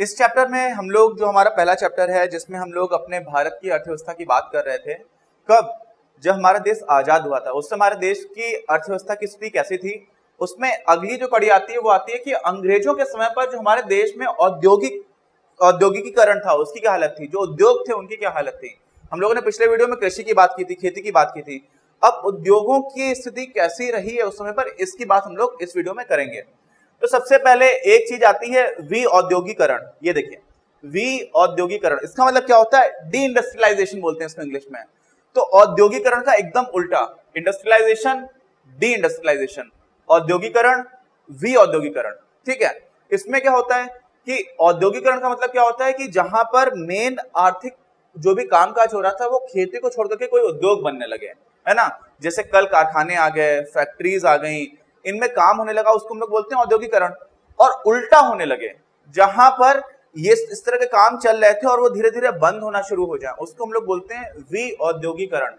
इस चैप्टर में हम लोग जो हमारा पहला चैप्टर है जिसमें हम लोग अपने भारत की अर्थव्यवस्था की बात कर रहे थे। कब? जब हमारा देश आजाद हुआ था, उस समय हमारे देश की अर्थव्यवस्था की स्थिति कैसी थी। उसमें अगली जो कड़ी आती है वो आती है कि अंग्रेजों के समय पर जो हमारे देश में औद्योगिकीकरण था उसकी क्या हालत थी, जो उद्योग थे उनकी क्या हालत थी। हम लोगों ने पिछले वीडियो में कृषि की बात की थी, खेती की बात की थी। अब उद्योगों की स्थिति कैसी रही है उस समय पर, इसकी बात हम लोग इस वीडियो में करेंगे। तो सबसे पहले एक चीज आती है वी औद्योगिकरण। ये देखिए वी औद्योगिकरण, इसका मतलब क्या होता है? डी इंडस्ट्रियलाइजेशन बोलते हैं इसको इंग्लिश में। तो औद्योगिकरण का एकदम उल्टा, इंडस्ट्रियलाइजेशन डी इंडस्ट्रियलाइजेशन, औद्योगिकरण वी औद्योगिकरण। ठीक है, इसमें क्या होता है कि औद्योगिकरण का मतलब क्या होता है कि जहां पर मेन आर्थिक जो भी कामकाज हो रहा था वो खेती को छोड़ करके कोई उद्योग बनने लगे, है ना। जैसे कल कारखाने आ गए, फैक्ट्रीज आ गई, इनमें काम होने लगा, उसको हम लोग बोलते हैं औद्योगिकरण। और उल्टा होने लगे, जहां पर ये इस तरह के काम चल रहे थे और वो धीरे धीरे बंद होना शुरू हो जाए, उसको हम लोग बोलते हैं वी औद्योगिकरण।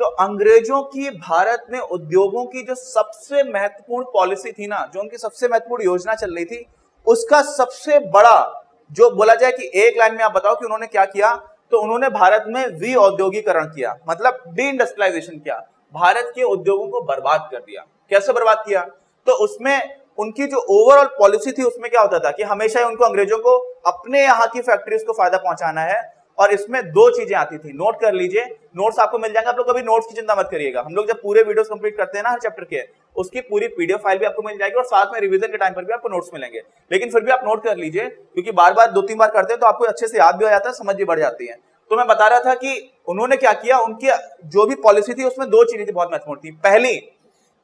तो अंग्रेजों की भारत में उद्योगों की जो सबसे महत्वपूर्ण पॉलिसी थी ना, जो उनकी सबसे महत्वपूर्ण योजना चल रही थी, उसका सबसे बड़ा जो बोला जाए कि एक लाइन में आप बताओ कि उन्होंने क्या किया, तो उन्होंने भारत में वी औद्योगिकरण किया, मतलब डी इंडस्ट्रियलाइजेशन किया। भारत के उद्योगों को बर्बाद कर दिया। कैसे बर्बाद किया? तो उसमें उनकी जो ओवरऑल पॉलिसी थी उसमें क्या होता था कि हमेशा उनको अंग्रेजों को अपने यहाँ की फैक्ट्रीज को फायदा पहुंचाना है। और इसमें दो चीजें आती थी, नोट कर लीजिए, नोट्स आपको मिल जाएंगे। आप लोग कभी नोट्स की चिंता मत करिएगा, हम लोग जब पूरे वीडियोस कंप्लीट करते हैं ना हर चैप्टर के, उसकी पूरी पीडीएफ फाइल भी आपको मिल जाएगी और साथ में रिवीजन के टाइम पर भी आपको नोट्स मिलेंगे। लेकिन फिर भी आप नोट कर लीजिए, क्योंकि बार बार 2-3 बार करते हैं तो आपको अच्छे से याद भी हो जाता है, समझ भी बढ़ जाती है। तो मैं बता रहा था कि उन्होंने क्या किया, उनकी जो भी पॉलिसी थी उसमें दो चीजें थी बहुत महत्वपूर्ण थी।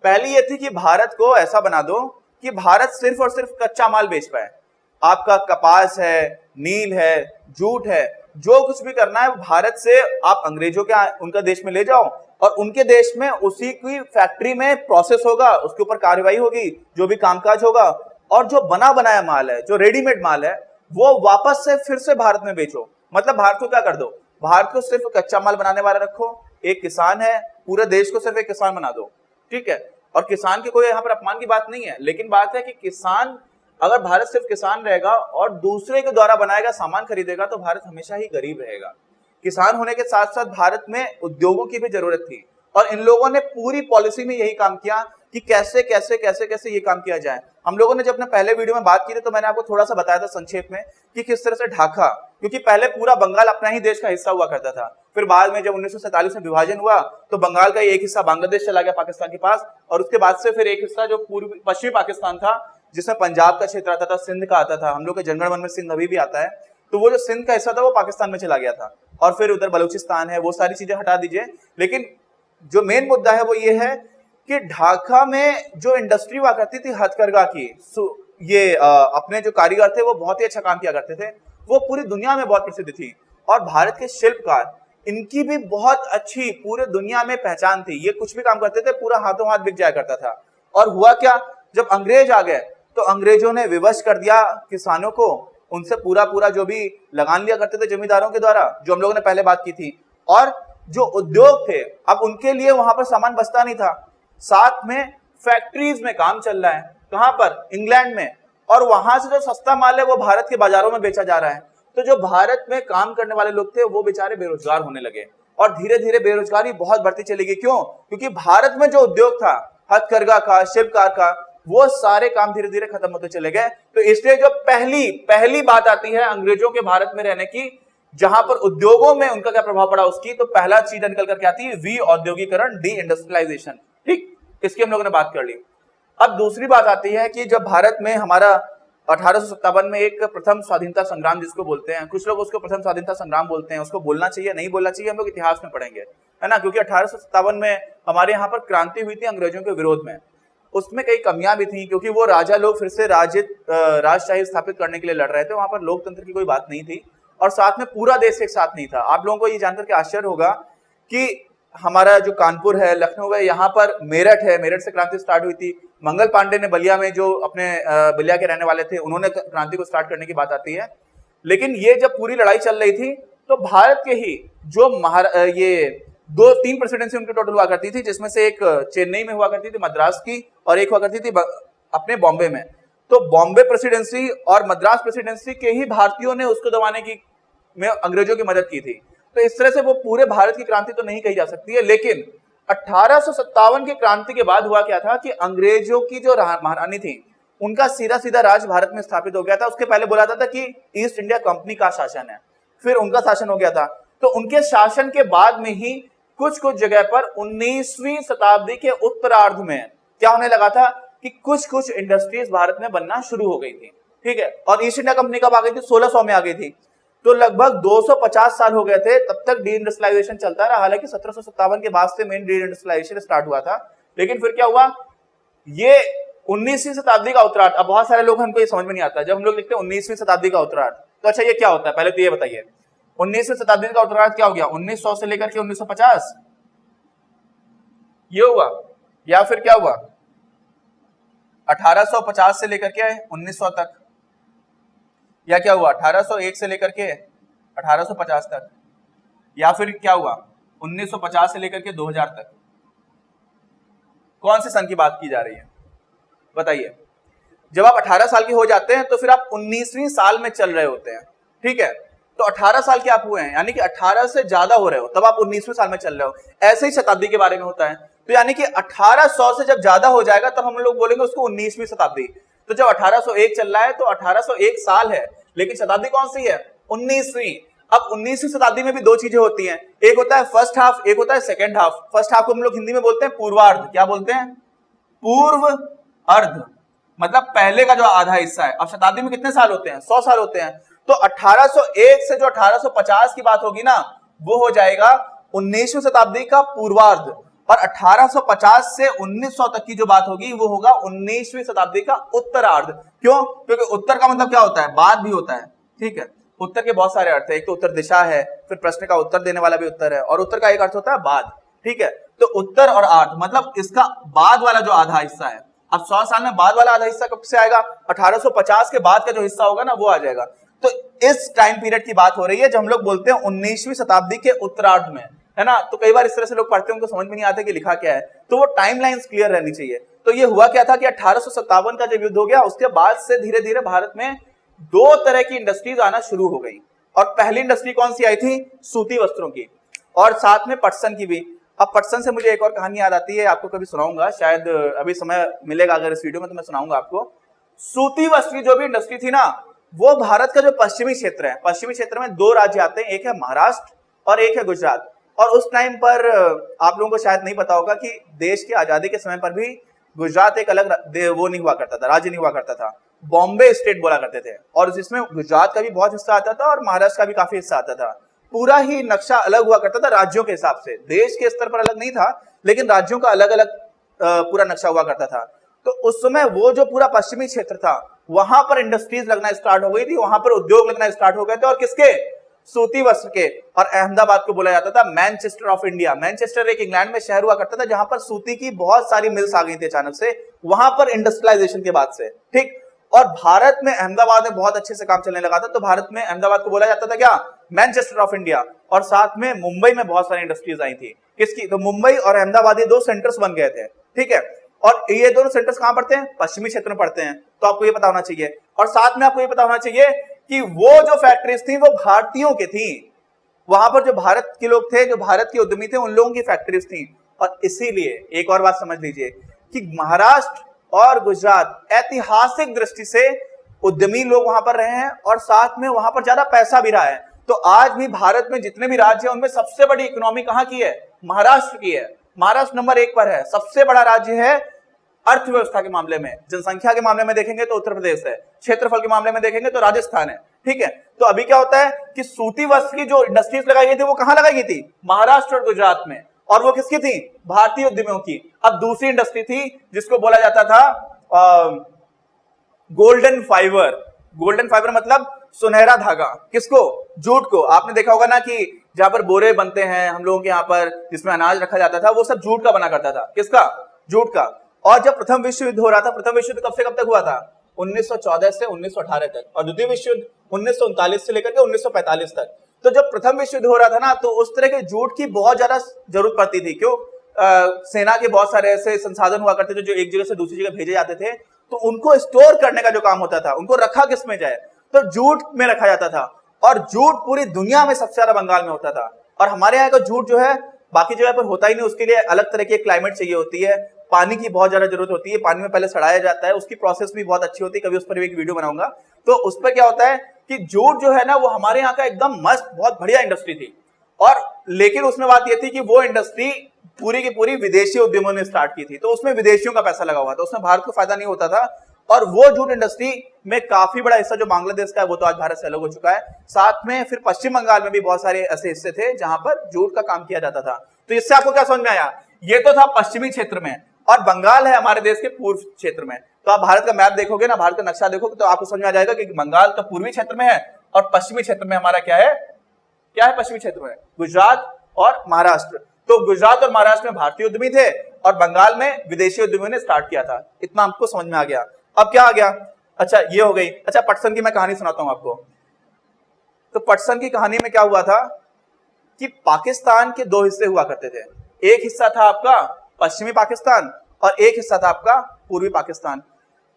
पहली ये थी कि भारत को ऐसा बना दो कि भारत सिर्फ और सिर्फ कच्चा माल बेच पाए। आपका कपास है, नील है, जूट है, जो कुछ भी करना है भारत से आप अंग्रेजों के उनका देश में ले जाओ और उनके देश में उसी की फैक्ट्री में प्रोसेस होगा, उसके ऊपर कार्रवाई होगी, जो भी कामकाज होगा, और जो बना बनाया माल है, जो रेडीमेड माल है, वो वापस से फिर से भारत में बेचो। मतलब भारत को क्या कर दो, भारत को सिर्फ कच्चा माल बनाने वाला रखो, एक किसान है, पूरे देश को सिर्फ एक किसान बना दो। ठीक है, और किसान की कोई यहाँ पर अपमान की बात नहीं है, लेकिन बात है कि किसान, अगर भारत सिर्फ किसान रहेगा और दूसरे के द्वारा बनाएगा सामान खरीदेगा तो भारत हमेशा ही गरीब रहेगा। किसान होने के साथ साथ भारत में उद्योगों की भी जरूरत थी और इन लोगों ने पूरी पॉलिसी में यही काम किया कि कैसे कैसे कैसे कैसे ये काम किया जाए। हम लोगों ने जब अपने पहले वीडियो में बात की थी तो मैंने आपको थोड़ा सा बताया था संक्षेप में कि किस तरह से ढाका, क्योंकि पहले पूरा बंगाल अपना ही देश का हिस्सा हुआ करता था, फिर बाद में जब 1947 में विभाजन हुआ तो बंगाल का एक हिस्सा बांग्लादेश चला गया पाकिस्तान के पास, और उसके बाद से फिर एक हिस्सा जो पूर्वी पश्चिमी पाकिस्तान था जिसमें पंजाब का क्षेत्र आता था, सिंध का आता था, हम लोग के जनगण मन में सिंध अभी भी आता है, तो वो जो सिंध का हिस्सा था वो पाकिस्तान में चला गया था। और फिर उधर बलूचिस्तान है, वो सारी चीजें हटा दीजिए, लेकिन जो मेन मुद्दा है वो ये है कि ढाका में जो इंडस्ट्री हुआ करती थी हथकरघा की, ये अपने जो कारीगर थे वो बहुत ही अच्छा काम किया करते थे, वो पूरी दुनिया में बहुत प्रसिद्ध थी। और भारत के शिल्पकार, इनकी भी बहुत अच्छी पूरे दुनिया में पहचान थी। ये कुछ भी काम करते थे पूरा हाथों हाथ बिक जाया करता था। और हुआ क्या, जब अंग्रेज आ गए तो अंग्रेजों ने विवश कर दिया किसानों को, उनसे पूरा जो भी लगान लिया करते थे जमींदारों के द्वारा, जो हम लोगों ने पहले बात की थी। और जो उद्योग थे, अब उनके लिए वहां पर सामान बचता नहीं था, साथ में फैक्ट्रीज में काम चल रहा है, कहां पर? इंग्लैंड में, और वहां से जो सस्ता माल है वो भारत के बाजारों में बेचा जा रहा है। तो जो भारत में काम करने वाले लोग थे वो बेचारे बेरोजगार होने लगे और धीरे धीरे बेरोजगारी बहुत बढ़ती चली गई। क्यों? क्योंकि भारत में जो उद्योग था हथकरघा का, शिल्पकार का, वो सारे काम धीरे धीरे खत्म होते चले गए। तो इसलिए जो पहली बात आती है अंग्रेजों के भारत में रहने की, जहां पर उद्योगों में उनका क्या प्रभाव पड़ा उसकी, तो पहला चीज निकल करके आती है वी औद्योगिकरण, डी इंडस्ट्रियलाइजेशन। ठीक, इसकी हम लोगों ने बात कर ली। अब दूसरी बात आती है कि जब भारत में हमारा 1857 में एक प्रथम स्वाधीनता संग्राम जिसको बोलते हैं, कुछ लोग उसको प्रथम स्वाधीनता संग्राम बोलते हैं, उसको बोलना चाहिए नहीं बोलना चाहिए हम लोग इतिहास में पढ़ेंगे, है ना, क्योंकि 1857 में हमारे यहाँ पर क्रांति हुई थी अंग्रेजों के विरोध में। उसमें कई कमियां भी थी, क्योंकि वो राजा लोग फिर से राजशाही स्थापित करने के लिए लड़ रहे थे, वहां पर लोकतंत्र की कोई बात नहीं थी, और साथ में पूरा देश एक साथ नहीं था। आप लोगों को ये जानकर के आश्चर्य होगा कि हमारा जो कानपुर है, लखनऊ है, यहाँ पर मेरठ है, मेरठ से क्रांति स्टार्ट हुई थी। मंगल पांडे ने बलिया में, जो अपने बलिया के रहने वाले थे, उन्होंने क्रांति को स्टार्ट करने की बात आती है। लेकिन ये जब पूरी लड़ाई चल रही थी तो भारत के ही जो ये 2-3 प्रेसिडेंसी उनकी टोटल हुआ करती थी, जिसमें से एक चेन्नई में हुआ करती थी, मद्रास की, और एक हुआ करती थी अपने बॉम्बे में। तो बॉम्बे प्रेसिडेंसी और मद्रास प्रेसिडेंसी के ही भारतीयों ने उसको दबाने की में अंग्रेजों की मदद की थी। तो इस तरह से वो पूरे भारत की क्रांति तो नहीं कही जा सकती है, लेकिन 1857 की क्रांति के बाद हुआ क्या था कि अंग्रेजों की जो महारानी थी उनका सीधा सीधा राज भारत में स्थापित हो गया था। उसके पहले बोला जाता था कि ईस्ट इंडिया कंपनी का शासन है, फिर उनका शासन हो गया था। तो उनके शासन के बाद में ही कुछ कुछ जगह पर 19वीं शताब्दी के उत्तरार्ध में क्या होने लगा था कि कुछ कुछ इंडस्ट्रीज भारत में बनना शुरू हो गई थी, ठीक है। और ईस्ट इंडिया कंपनी कब आ गई थी? 1600 में आ गई थी। तो लगभग 250 साल हो गए थे, तब तक डी इंडस्ट्रियलाइजेशन चलता रहा। हालांकि 1757 के बाद से मेन डी इंडस्ट्रियलाइजेशन स्टार्ट हुआ था, लेकिन फिर क्या हुआ, ये 19वीं शताब्दी का उत्तरार्ध। अब बहुत सारे लोग हमको ये समझ में नहीं आता, जब हम लोग लिखते हैं 19वीं शताब्दी का उत्तरार्ध, तो अच्छा ये क्या होता है, पहले तो ये बताइए 19वीं शताब्दी का उत्तरार्ध क्या हो गया? 1900 से लेकर के 1950 ये हुआ, या फिर क्या हुआ 1850 से लेकर के 1900 तक, या क्या हुआ 1801 से लेकर के 1850 तक, या फिर क्या हुआ 1950 से लेकर के 2000 तक? कौन से सन की बात की जा रही है बताइए? जब आप 18 साल के हो जाते हैं तो फिर आप 19वीं साल में चल रहे होते हैं, ठीक है। तो 18 साल के आप हुए हैं, यानी कि 18 से ज्यादा हो रहे हो, तब आप 19वीं साल में चल रहे हो। ऐसे ही शताब्दी के बारे में होता है। तो यानी कि 1800 से जब ज्यादा हो जाएगा तब हम लोग बोलेंगे उसको 19वीं शताब्दी। तो जब 1801 चल रहा है तो 1801 साल है, लेकिन शताब्दी कौन सी है? 19वीं। अब 19वीं शताब्दी में भी दो चीजें होती हैं, एक होता है फर्स्ट हाफ, एक होता है सेकेंड हाफ। फर्स्ट हाफ को हम लोग हिंदी में बोलते हैं पूर्वार्ध। क्या बोलते हैं? पूर्व अर्ध, मतलब पहले का जो आधा हिस्सा है। अब शताब्दी में कितने साल होते हैं? 100 साल होते हैं। तो 1801 से जो 1850 की बात होगी ना, वो हो जाएगा 19वीं शताब्दी का पूर्वार्ध, और 1850 से 1900 तक की जो बात होगी वो होगा 19वीं शताब्दी का उत्तरार्ध। क्यों? क्योंकि उत्तर का मतलब क्या होता है? बाद भी होता है, ठीक है। उत्तर के बहुत सारे अर्थ है, एक तो उत्तर दिशा है, फिर प्रश्न का उत्तर देने वाला भी उत्तर है, और उत्तर का एक अर्थ होता है बाद, ठीक है। तो उत्तर और आर्ध मतलब इसका बाद वाला जो आधा हिस्सा है। अब 100 साल में बाद वाला आधा हिस्सा कब से आएगा? 1850 के बाद का जो हिस्सा होगा ना वो आ जाएगा। तो इस टाइम पीरियड की बात हो रही है जब हम लोग बोलते हैं 19वीं शताब्दी के उत्तरार्ध में, है ना। तो कई बार इस तरह से लोग पढ़ते हैं, उनको समझ में नहीं आता कि लिखा क्या है, तो वो टाइमलाइंस क्लियर रहनी चाहिए। तो ये हुआ क्या था कि 1857 का जब युद्ध हो गया, उसके बाद से धीरे धीरे भारत में दो तरह की इंडस्ट्रीज आना शुरू हो गई। और पहली इंडस्ट्री कौन सी आई थी? सूती वस्त्रों की, और साथ में पटसन की भी। अब पटसन से मुझे एक और कहानी याद आती है, आपको कभी सुनाऊंगा, शायद अभी समय मिलेगा अगर इस वीडियो में तो मैं सुनाऊंगा आपको। सूती वस्त्र जो भी इंडस्ट्री थी ना, वो भारत का जो पश्चिमी क्षेत्र है, पश्चिमी क्षेत्र में दो राज्य आते हैं, एक है महाराष्ट्र और एक है गुजरात। और उस टाइम पर आप लोगों को शायद नहीं पता होगा कि देश की आजादी के समय पर भी गुजरात एक अलग वो नहीं हुआ करता था, राज्य नहीं हुआ करता था, बॉम्बे स्टेट बोला करते थे। और जिसमें गुजरात का भी बहुत हिस्सा आता था और महाराष्ट्र का भी काफी हिस्सा आता था। पूरा ही नक्शा अलग हुआ करता था राज्यों के हिसाब से, देश के स्तर पर अलग नहीं था, लेकिन राज्यों का अलग अलग पूरा नक्शा हुआ करता था। तो उस समय वो जो पूरा पश्चिमी क्षेत्र था, वहां पर इंडस्ट्रीज लगना स्टार्ट हो गई थी, वहां पर उद्योग लगना स्टार्ट हो गए थे। और किसके? सूती वस्त्र के। और अहमदाबाद को बोला जाता था मैनचेस्टर ऑफ इंडिया। मैनचेस्टर एक इंग्लैंड में शहर हुआ करता था जहां पर सूती की बहुत सारी मिल्स आ गई थी अचानक से, वहां पर इंडस्ट्रियलाइजेशन के बाद से, ठीक। और भारत में अहमदाबाद में बहुत अच्छे से काम चलने लगा था, तो भारत में अहमदाबाद को बोला जाता था क्या? Manchester of India. और साथ में मुंबई में बहुत सारी इंडस्ट्रीज आई थी। किसकी? तो मुंबई और अहमदाबाद ये दो सेंटर्स बन गए थे, ठीक है। और ये दोनों सेंटर्स कहां पड़ते हैं? पश्चिमी क्षेत्र में पड़ते हैं। तो आपको ये पता होना चाहिए। और साथ में आपको ये पता होना चाहिए कि वो जो फैक्ट्रीज थी वो भारतीयों की थी, वहां पर जो भारत के लोग थे, जो भारत के उद्यमी थे, उन लोगों की फैक्ट्रीज थी। और इसीलिए एक और बात समझ लीजिए कि महाराष्ट्र और गुजरात ऐतिहासिक दृष्टि से उद्यमी लोग वहां पर रहे हैं, और साथ में वहां पर ज्यादा पैसा भी रहा है। तो आज भी भारत में जितने भी राज्य हैं उनमें सबसे बड़ी इकोनॉमी कहां की है? महाराष्ट्र की है। महाराष्ट्र नंबर 1 पर है, सबसे बड़ा राज्य है। अर्थव्यवस्था के मामले में, जनसंख्या के मामले में देखेंगे तो उत्तर प्रदेश है, क्षेत्रफल के मामले में देखेंगे तो राजस्थान है, ठीक है। तो अभी क्या होता है कि सूती वस्त्र की जो इंडस्ट्रीज लगाई गई थी वो कहां लगाई गई थी? महाराष्ट्र और गुजरात में। और वो किसकी थी? भारतीय उद्यमियों की। अब दूसरी इंडस्ट्री थी जिसको बोला जाता था गोल्डन फाइबर। गोल्डन फाइबर मतलब सुनहरा धागा। किसको? जूट को। आपने देखा होगा ना कि जहां पर बोरे बनते हैं हम लोगों के यहाँ पर, जिसमें अनाज रखा जाता था, वो सब जूट का बना करता था। किसका? जूट का। और जब प्रथम विश्व युद्ध हो रहा था, प्रथम विश्व युद्ध कब से कब तक हुआ था? 1914 से 1918 तक, और द्वितीय विश्व युद्ध 1939 से लेकर के 1945 तक। तो जब प्रथम विश्व युद्ध हो रहा था ना, तो उस तरह के जूट की बहुत ज्यादा जरूरत पड़ती थी। क्यों? सेना के बहुत सारे ऐसे संसाधन हुआ करते थे जो एक जगह से दूसरी जगह भेजे जाते थे, तो उनको स्टोर करने का जो काम होता था, उनको रखा किस में जाए, तो जूट में रखा जाता था। और जूट पूरी दुनिया में सबसे ज्यादा बंगाल में होता था। और हमारे यहाँ का जूट जो है बाकी जगह पर होता ही नहीं, उसके लिए अलग तरह की क्लाइमेट चाहिए होती है, पानी की बहुत ज्यादा जरूरत होती है, पानी में पहले सड़ाया जाता है, उसकी प्रोसेस भी बहुत अच्छी होती है, कभी उस पर भी एक वीडियो बनाऊंगा। तो उस पर क्या होता है कि जूट जो है ना वो हमारे यहाँ का एकदम मस्त बहुत बढ़िया इंडस्ट्री थी। और लेकिन उसमें बात यह थी कि वो इंडस्ट्री पूरी की पूरी विदेशी उद्यमों ने स्टार्ट की थी, तो उसमें विदेशियों का पैसा लगा हुआ था, उसमें भारत को फायदा नहीं होता था। और वो जूट इंडस्ट्री में काफी बड़ा हिस्सा जो बांग्लादेश का है वो तो आज भारत से अलग हो चुका है। साथ में फिर पश्चिम बंगाल में भी बहुत सारे ऐसे हिस्से थे जहां पर जूट का काम किया जाता था। तो इससे आपको क्या समझ में आया, ये तो था पश्चिमी क्षेत्र में, और बंगाल है हमारे देश के पूर्व क्षेत्र में। तो आप भारत का मैप देखोगे ना, भारत का नक्शा देखोगे तो आपको समझ में आ जाएगा कि बंगाल तो पूर्वी क्षेत्र में है और पश्चिमी क्षेत्र में हमारा क्या है पश्चिमी क्षेत्र में गुजरात और महाराष्ट्र। तो गुजरात और महाराष्ट्र में भारतीय उद्यमी थे और बंगाल में विदेशी उद्यमियों ने स्टार्ट किया था। इतना आपको समझ में आ गया। अब क्या आ गया, अच्छा ये हो गई। अच्छा पटसन की मैं कहानी सुनाता हूं आपको। तो पटसन की कहानी में क्या हुआ था कि पाकिस्तान के दो हिस्से हुआ करते थे, एक हिस्सा था आपका पश्चिमी पाकिस्तान और एक हिस्सा था आपका पूर्वी पाकिस्तान।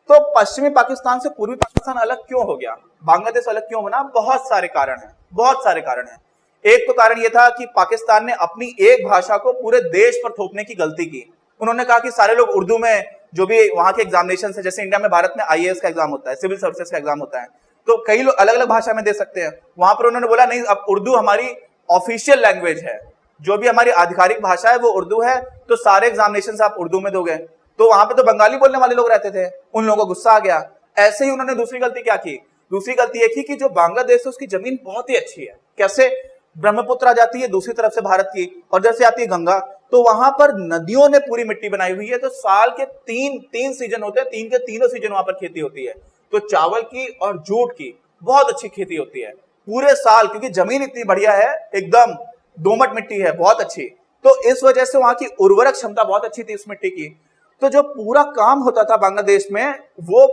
तो पश्चिमी पाकिस्तान से पूर्वी पाकिस्तान अलग क्यों हो गया, बांग्लादेश अलग क्यों बना, बहुत सारे कारण हैं, बहुत सारे कारण हैं। एक तो कारण यह था कि पाकिस्तान ने अपनी एक भाषा को पूरे देश पर थोपने की गलती की। उन्होंने कहा कि सारे लोग उर्दू में, जो भी वहां के एग्जामिनेशन है, जैसे इंडिया में भारत में आईएएस का एग्जाम होता है, सिविल सर्विसेज का एग्जाम होता है, तो कई लोग अलग अलग भाषा में दे सकते हैं। वहां पर उन्होंने बोला नहीं, अब उर्दू हमारी ऑफिशियल लैंग्वेज है, जो भी हमारी आधिकारिक भाषा है वो उर्दू है, तो सारे एग्जामिनेशन आप उर्दू में दोगे। तो वहां पे तो बंगाली बोलने वाले लोग रहते थे, उन लोगों को गुस्सा आ गया। ऐसे ही उन्होंने दूसरी गलती क्या की, दूसरी गलती ये की कि जो बांग्लादेश है उसकी जमीन बहुत ही अच्छी है। कैसे, ब्रह्मपुत्र आ जाती है दूसरी तरफ से भारत की, और जैसे आती है गंगा, तो वहां पर नदियों ने पूरी मिट्टी बनाई हुई है। तो साल के तीन सीजन होते हैं, तीन के तीनों सीजन वहां पर खेती होती है। तो चावल की और जूट की बहुत अच्छी खेती होती है पूरे साल, क्योंकि जमीन इतनी बढ़िया है, एकदम दोमट मिट्टी है, बहुत अच्छी। तो इस वजह से वहां की उर्वरक क्षमता बहुत अच्छी थी इस मिट्टी की। तो जो पूरा काम होता था बांग्लादेश में, वो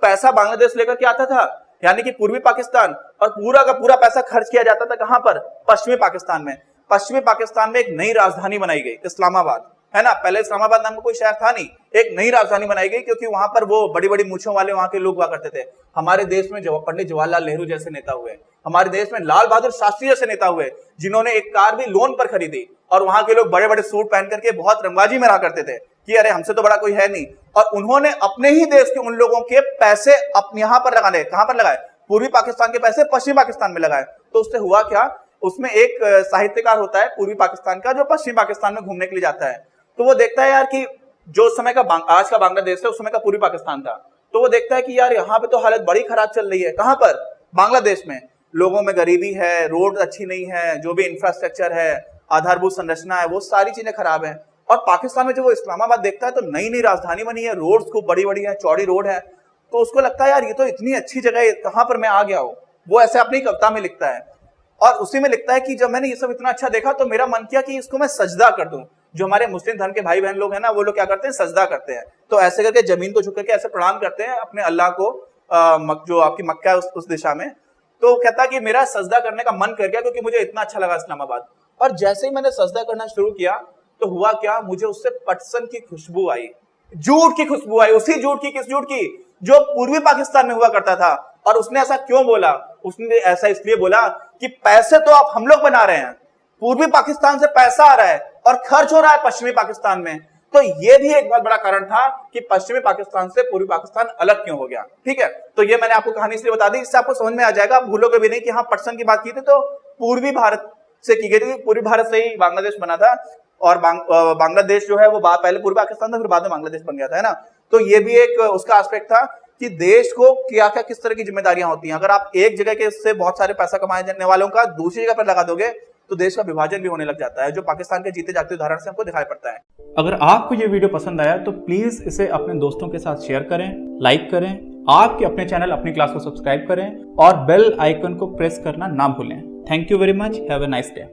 पैसा बांग्लादेश लेकर के आता था, यानी कि पूर्वी पाकिस्तान, और पूरा का पूरा पैसा खर्च किया जाता था कहां पर, पश्चिमी पाकिस्तान में। पश्चिमी पाकिस्तान में एक नई राजधानी बनाई गई, इस्लामाबाद, है ना। पहले इस्लामाबाद नाम का कोई शहर था नहीं, एक नई राजधानी बनाई गई, क्योंकि वहां पर वो बड़ी बड़ी मूंछों वाले वहां के लोग हुआ करते थे। हमारे देश में पंडित जवाहरलाल नेहरू जैसे नेता हुए, हमारे देश में लाल बहादुर शास्त्री जैसे नेता हुए, जिन्होंने एक कार भी लोन पर खरीदी, और वहां के लोग बड़े बड़े सूट पहन करके बहुत रंगबाजी में रहा करते थे कि अरे हमसे तो बड़ा कोई है नहीं। और उन्होंने अपने ही देश के उन लोगों के पैसे अपने यहां पर लगाने, कहां पर लगाए, पूर्वी पाकिस्तान के पैसे पश्चिमी पाकिस्तान में लगाए। तो उससे हुआ क्या, उसमें एक साहित्यकार होता है पूर्वी पाकिस्तान का, जो पश्चिमी पाकिस्तान में घूमने के लिए जाता है। तो वो देखता है यार कि जो उस समय का आज का बांग्लादेश है, उस समय का पूर्वी पाकिस्तान था। तो वो देखता है कि यार यहाँ पे तो हालत बड़ी खराब चल रही है। कहां पर, बांग्लादेश में। लोगों में गरीबी है, रोड अच्छी नहीं है, जो भी इंफ्रास्ट्रक्चर है, आधारभूत संरचना है, वो सारी चीजें खराब है। और पाकिस्तान में जब वो इस्लामाबाद देखता है तो नई नई राजधानी बनी है, रोड्स खूब बड़ी बड़ी है, चौड़ी रोड है, तो उसको लगता है यार ये तो इतनी अच्छी जगह है, कहां पर मैं आ गया हूं। वो ऐसे अपनी कविता में लिखता है, और उसी में लिखता है कि जब मैंने ये सब इतना अच्छा देखा तो मेरा मन किया कि इसको मैं सजदा कर दूं। जो हमारे मुस्लिम धर्म के भाई बहन लोग हैं ना, वो लोग क्या करते हैं, सजदा करते हैं। तो ऐसे करके जमीन को झुक करके ऐसे प्रणाम करते हैं अपने अल्लाह को, जो आपकी मक्का है उस दिशा में। तो कहता कि मेरा सजदा करने का मन कर गया, क्योंकि मुझे इतना अच्छा लगा इस्लामाबाद। और जैसे ही मैंने सजदा करना शुरू किया तो हुआ क्या, मुझे उससे पटसन की खुशबू आई, जूट की खुशबू आई। उसी जूट की, किस जूट की, जो पूर्वी पाकिस्तान में हुआ करता था। और उसने ऐसा क्यों बोला, उसने ऐसा इसलिए बोला कि पैसे तो आप हम लोग बना रहे हैं, पूर्वी पाकिस्तान से पैसा आ रहा है और खर्च हो रहा है पश्चिमी पाकिस्तान में। तो ये भी एक बहुत बड़ा कारण था कि पश्चिमी पाकिस्तान से पूर्वी पाकिस्तान अलग क्यों हो गया। ठीक है, तो ये मैंने आपको कहानी इसलिए बता दी, इससे आपको समझ में आ जाएगा, आप भूलोगे भी नहीं कि हाँ पटसन की बात की थी तो पूर्वी भारत से की गई थी, पूर्वी भारत से ही बांग्लादेश बना था। और बांग्लादेश जो है वो पहले पूर्वी पाकिस्तान था, फिर बाद में बांग्लादेश बन गया था, है ना। तो ये भी एक उसका एस्पेक्ट था कि देश को क्या क्या किस तरह की जिम्मेदारियां होती हैं। अगर आप एक जगह के से बहुत सारे पैसा कमाए जाने वालों का दूसरी जगह पर लगा दोगे तो देश का विभाजन भी होने लग जाता है, जो पाकिस्तान के जीते जागते उदाहरण से हमको दिखाई पड़ता है। अगर आपको ये वीडियो पसंद आया तो प्लीज इसे अपने दोस्तों के साथ शेयर करें, लाइक करें, आपके अपने चैनल अपनी क्लास को सब्सक्राइब करें और बेल आइकन को प्रेस करना ना भूलें। Thank you very much, have a nice day.